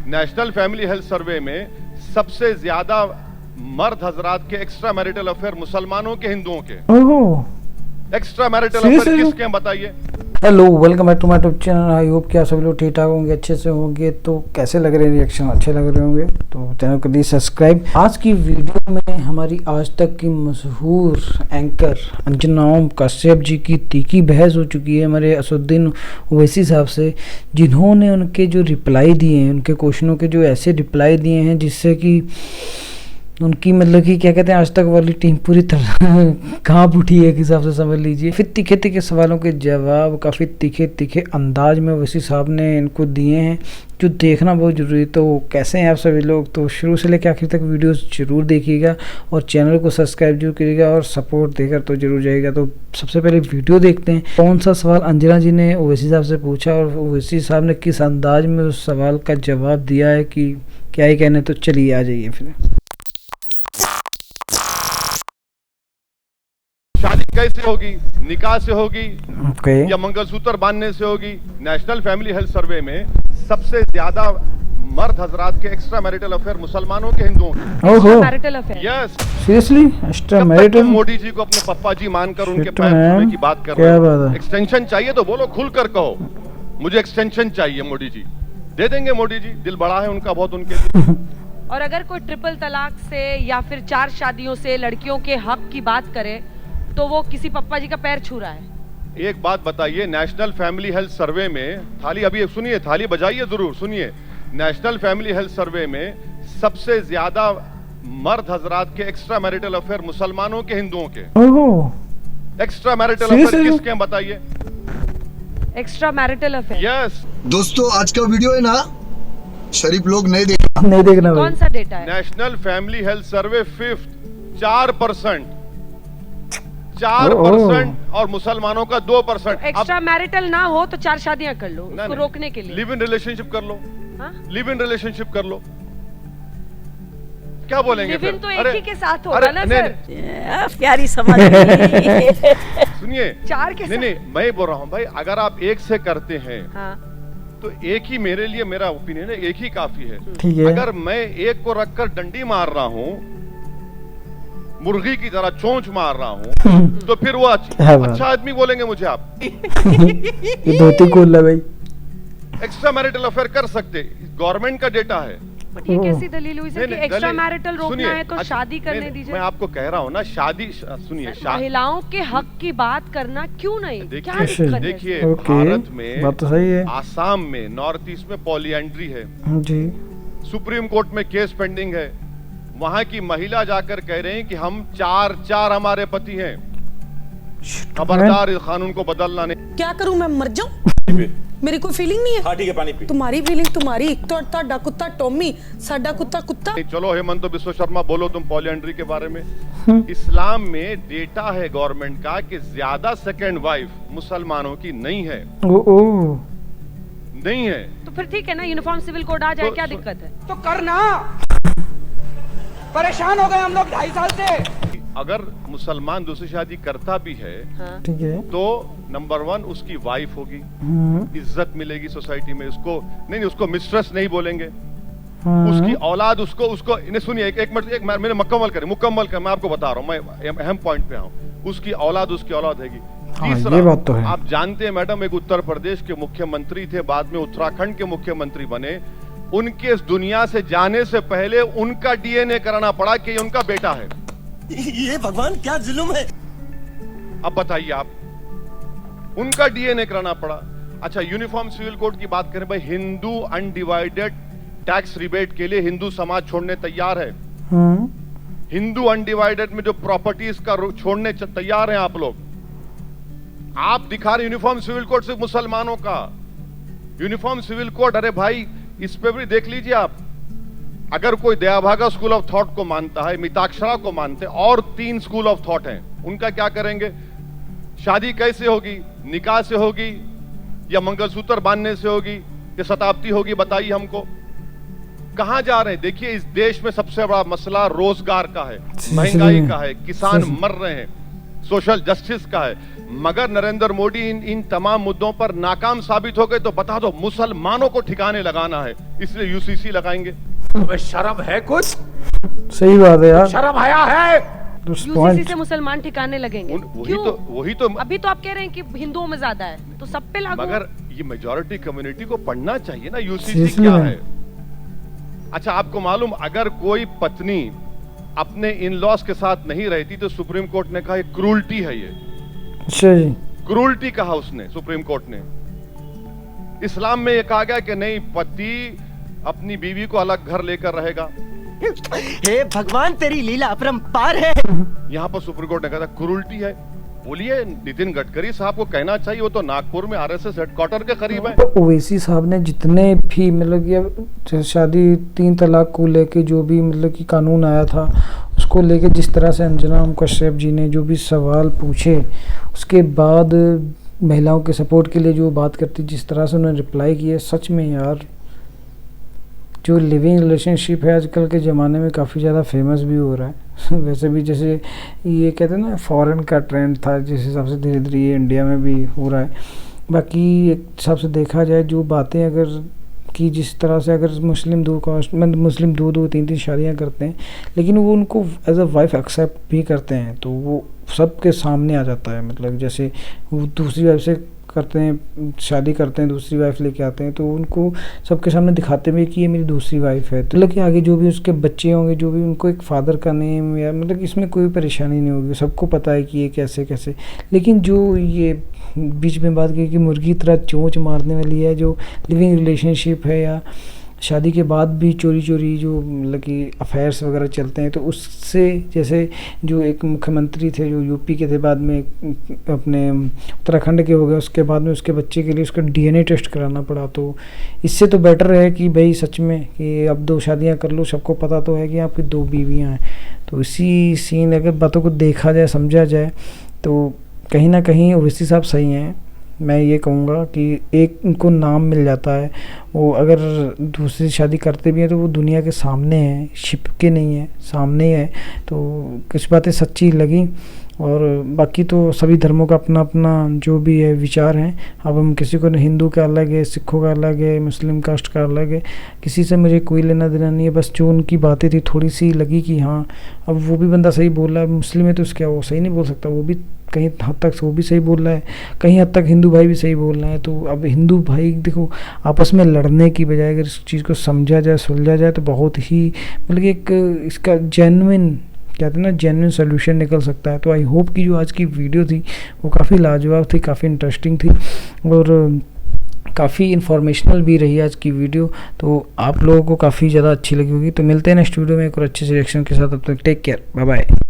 National family health survey में सबसे ज्यादा मर्द हजरात के एक्स्ट्रा मैरिटल अफेयर मुसलमानों के, हिंदुओं के। एक्स्ट्रा मैरिटल अफेयर किसके हैं बताइए? Hello, welcome back to my YouTube channel. I hope कि आप सभी लोग ठीक ठाक होंगे, अच्छे से होंगे। तो कैसे लग रहे हैं रिएक्शन? अच्छे लग रहे होंगे तो चैनल को प्लीज सब्सक्राइब। आज की वीडियो में हमारी आज तक की मशहूर एंकर अंजना कश्यप जी की तीखी बहस हो चुकी है हमारे असदुद्दीन ओवैसी साहब से, जिन्होंने उनके जो रिप्लाई दिए हैं, उनके क्वेश्चनों के जो ऐसे रिप्लाई दिए हैं जिससे कि उनकी मतलब कि क्या कहते हैं, आज तक वाली टीम पूरी तरह कांप उठी है, एक हिसाब से समझ लीजिए। फिर तीखे तीखे सवालों के जवाब काफ़ी तीखे तीखे अंदाज में ओवैसी साहब ने इनको दिए हैं, जो देखना बहुत ज़रूरी है। तो कैसे हैं आप सभी लोग? तो शुरू से लेकर आखिर तक वीडियोस जरूर देखिएगा और चैनल को सब्सक्राइब जरूर करिएगा और सपोर्ट देकर तो जरूर जाएगा। तो सबसे पहले वीडियो देखते हैं, कौन सा सवाल अंजना जी ने ओवैसी साहब से पूछा और ओवैसी साहब ने किस अंदाज में उस सवाल का जवाब दिया है कि क्या ही कहने। तो चलिए आ जाइए फिर। शादी कैसे होगी? निकाह से होगी okay. या मंगलसूत्र बांधने से होगी? नेशनल फैमिली हेल्थ सर्वे में सबसे ज्यादा मर्द हजरात के एक्स्ट्रा मैरिटल अफेयर मुसलमानों के, हिंदुओं के। Marital affair? Yes, seriously extra marital? Modi ji को अपने पप्पा जी मानकर उनके पैर छूने की बात कर रहे हैं। एक्सटेंशन चाहिए तो बोलो, खुलकर कहो मुझे एक्सटेंशन चाहिए मोदी जी, दे देंगे मोदी जी, दिल बड़ा है उनका बहुत उनके लिए। और अगर कोई ट्रिपल तलाक से या फिर 4 शादियों से लड़कियों के हक की बात करे तो वो किसी पप्पा जी का पैर छू रहा है। एक बात बताइए, नेशनल फैमिली हेल्थ सर्वे में थाली, अभी सुनिए, थाली बजाइए जरूर, सुनिए। नेशनल फैमिली हेल्थ सर्वे में सबसे ज्यादा मर्द हजरात के एक्स्ट्रा मैरिटल अफेयर मुसलमानों के, हिंदुओं के। एक्स्ट्रा मैरिटल अफेयर किसके हैं बताइए? Extra marital affair? यस। दोस्तों आज का वीडियो है ना, शरीफ लोग नहीं देखना। कौन सा डेटा है? National family health survey 5th 4% 4% और मुसलमानों का 2%। एक्स्ट्रा मैरिटल ना हो तो 4 शादियां कर लो, उसको रोकने के लिए। लिव इन रिलेशनशिप कर लो। हाँ? लिव इन रिलेशनशिप कर लो, क्या बोलेंगे? लिव इन तो एक ही के साथ होगा ना सर। प्यारी समझ सुनिए, 4 के नहीं, मैं बोल रहा हूँ भाई, अगर आप एक से करते हैं हाँ। तो एक ही, मेरे लिए मेरा ओपिनियन है, एक ही काफी है। ठीक है। अगर मैं एक को रखकर डंडी मार रहा हूँ, मुर्गी की तरह चोंच मार रहा हूँ, तो फिर वो अच्छा आदमी बोलेंगे मुझे आप? ये धोती खोल भाई। एक्स्ट्रा मैरिटल अफेयर कर सकते, गवर्नमेंट का डेटा है। ये कैसी दलील हुई सर कि एक्स्ट्रा मैरिटल रोकना है तो शादी करने दीजिए? मैं आपको कह रहा हूँ ना, शादी, सुनिए, महिलाओं के हक की बात करना क्यों नहीं? क्या दिक्कत है? देखिए, भारत में बात तो सही है, आसाम में, नॉर्थ ईस्ट में पॉलीएंड्री है जी। सुप्रीम कोर्ट में केस पेंडिंग है, वहां की महिला जाकर कह रहे हैं कि हम 4 हमारे पति हैं, खबरदार इस कानून को बदलना नहीं। क्या करूं, मैं मर जाऊं? मेरी कोई फीलिंग नहीं है। हाँ ठीक है, पानी पी। तुम्हारी फीलिंग तुम्हारी, तो ताड़ा कुत्ता टॉमी, साडा कुत्ता कुत्ता। चलो हेमंत विश्व शर्मा, बोलो तुम पॉलीएंड्री के बारे में। इस्लाम में डेटा है गवर्नमेंट का कि ज्यादा सेकंड वाइफ मुसलमानों की नहीं है। नहीं है तो फिर ठीक है ना, यूनिफॉर्म सिविल कोड आ जाए, क्या दिक्कत है? तो करना, परेशान हो गए हम लोग 2.5 साल से। अगर मुसलमान दूसरी शादी करता भी है, हाँ। ठीक है, तो नंबर 1 उसकी वाइफ होगी, इज्जत मिलेगी सोसाइटी में, उसको नहीं, उसको मिस्ट्रेस नहीं बोलेंगे, उसकी औलाद उसको इन्हें सुनिए, एक मिनट मैंने मुकम्मल कर, मैं आपको बता रहा हूँ, मैं अहम पॉइंट पे हूँ। उसकी औलाद हैगी। तीसरा, ये बात तो है। आप जानते हैं मैडम, एक उत्तर प्रदेश के मुख्यमंत्री थे, बाद में उत्तराखंड के मुख्यमंत्री बने, उनके इस दुनिया से जाने से पहले उनका डीएनए कराना पड़ा कि ये उनका बेटा है। ये भगवान क्या जुल्म है। अब बताइए आप, उनका डीएनए कराना पड़ा। अच्छा, यूनिफॉर्म सिविल कोड की बात करें भाई, हिंदू अनडिवाइडेड टैक्स रिबेट के लिए हिंदू समाज छोड़ने तैयार है। हिंदू अनडिवाइडेड में जो प्रॉपर्टीज का छोड़ने तैयार हैं आप लोग। आप दिखा रहे यूनिफॉर्म सिविल कोड सिर्फ मुसलमानों का, यूनिफॉर्म सिविल कोड, अरे भाई इस पे भी देख लीजिए आप। अगर कोई दयाभागा स्कूल ऑफ थॉट को मानता है, मिताक्षरा को मानते हैं, और 3 स्कूल ऑफ थॉट हैं, उनका क्या करेंगे? शादी कैसे होगी? निकाह से होगी या मंगलसूत्र बांधने से होगी या शताब्दी होगी? बताइए हमको, कहां जा रहे हैं? देखिए, इस देश में सबसे बड़ा मसला रोजगार का है, महंगाई का है, किसान मर रहे हैं, सोशल जस्टिस का है। मगर नरेंद्र मोदी इन तमाम मुद्दों पर नाकाम साबित हो गए तो बता दो, मुसलमानों को ठिकाने लगाना है, इसलिए यूसीसी लगाएंगे। तुम्हें शर्म है कुछ? सही बात है यार। शर्म आया है? यूसीसी से मुसलमान ठिकाने लगेंगे? वही तो अभी तो आप कह रहे हैं कि हिंदुओं में ज्यादा है, तो सब पे लागू। मगर ये मेजॉरिटी कम्युनिटी को पढ़ना चाहिए ना यूसीसी क्या है। अच्छा, आपको मालूम, अगर कोई पत्नी अपने इन लॉस के साथ नहीं रहती तो सुप्रीम कोर्ट ने कहा क्रूल्टी है ये। अच्छा जी, क्रूल्टी कहा उसने, सुप्रीम कोर्ट ने। इस्लाम में ये कहा गया कि नहीं, पति अपनी बीवी को अलग घर लेकर रहेगा। हे भगवान, तेरी लीला अपरंपार है। यहाँ पर सुप्रीम कोर्ट ने कहा था क्रूल्टी है। बोलिए, नितिन गडकरी साहब को कहना चाहिए, वो तो नागपुर में आरएसएस हेडक्वार्टर के करीब है। ओवैसी साहब ने जितने भी मतलब कि शादी 3 तलाक को लेके जो भी मतलब कि कानून आया था उसको लेके जिस तरह से अंजना कश्यप जी ने जो भी सवाल पूछे, उसके बाद महिलाओं के सपोर्ट के लिए जो बात करती, जिस तरह से उन्होंने रिप्लाई किया, सच में यार जो लिविंग रिलेशनशिप है आजकल के ज़माने में काफ़ी ज़्यादा फेमस भी हो रहा है। वैसे भी जैसे ये कहते हैं ना, फॉरेन का ट्रेंड था, जिस हिसाब से धीरे धीरे ये इंडिया में भी हो रहा है। बाकी एक हिसाब से देखा जाए, जो बातें अगर कि जिस तरह से अगर मुस्लिम मुस्लिम दो 3 शादियां करते हैं, लेकिन वो उनको एज अ वाइफ एक्सेप्ट भी करते हैं, तो वो सबके सामने आ जाता है। मतलब जैसे वो दूसरी वाइफ से करते हैं, शादी करते हैं, दूसरी वाइफ लेके आते हैं, तो उनको सबके सामने दिखाते भी कि ये मेरी दूसरी वाइफ है। तो लगे आगे जो भी उसके बच्चे होंगे, जो भी उनको एक फादर का नेम या मतलब इसमें कोई परेशानी नहीं होगी, सबको पता है कि ये कैसे कैसे। लेकिन जो ये बीच में बात की कि मुर्गी तरह चोंच मारने वाली है, जो लिविंग रिलेशनशिप है या शादी के बाद भी चोरी चोरी जो मतलब कि अफेयर्स वगैरह चलते हैं, तो उससे जैसे जो एक मुख्यमंत्री थे जो यूपी के थे, बाद में अपने उत्तराखंड के हो गए, उसके बाद में उसके बच्चे के लिए उसका डीएनए टेस्ट कराना पड़ा। तो इससे तो बेटर है कि भाई सच में कि अब 2 शादियां कर लो, सबको पता तो है कि आपकी 2 बीवियां हैं। तो इसी सीन अगर बातों को देखा जाए, समझा जाए, तो कहीं ना कहीं ओवैसी साहब सही हैं। मैं ये कहूँगा कि एक उनको नाम मिल जाता है, वो अगर दूसरी शादी करते भी हैं तो वो दुनिया के सामने है, छिप के नहीं है, सामने है। तो कुछ बातें सच्ची लगी। और बाकी तो सभी धर्मों का अपना अपना जो भी है विचार हैं। अब हम किसी को, हिंदू का अलग है, सिखों का अलग है, मुस्लिम कास्ट का अलग है, किसी से मुझे कोई लेना देना नहीं है। बस जो उनकी बातें थी थोड़ी सी लगी कि हाँ, अब वो भी बंदा सही बोल रहा है, मुस्लिम है तो उसका वो सही नहीं बोल सकता, वो भी कहीं हद तक वो भी सही बोल रहा है, कहीं हद तक हिंदू भाई भी सही बोल रहे हैं। तो अब हिंदू भाई देखो, आपस में लड़ने की बजाय अगर इस चीज़ को समझा जाए, सुलझा जाए, तो बहुत ही मतलब कि एक इसका जेन्युइन, कहते हैं ना, जेन्युइन सोल्यूशन निकल सकता है। तो आई होप कि जो आज की वीडियो थी वो काफ़ी लाजवाब थी, काफ़ी इंटरेस्टिंग थी और काफ़ी इन्फॉर्मेशनल भी रही आज की वीडियो। तो आप लोगों को काफ़ी ज़्यादा अच्छी लगी होगी। तो मिलते हैं नेक्स्ट वीडियो में एक और अच्छे से रिएक्शन के साथ। अब तक टेक केयर, बाय बाय।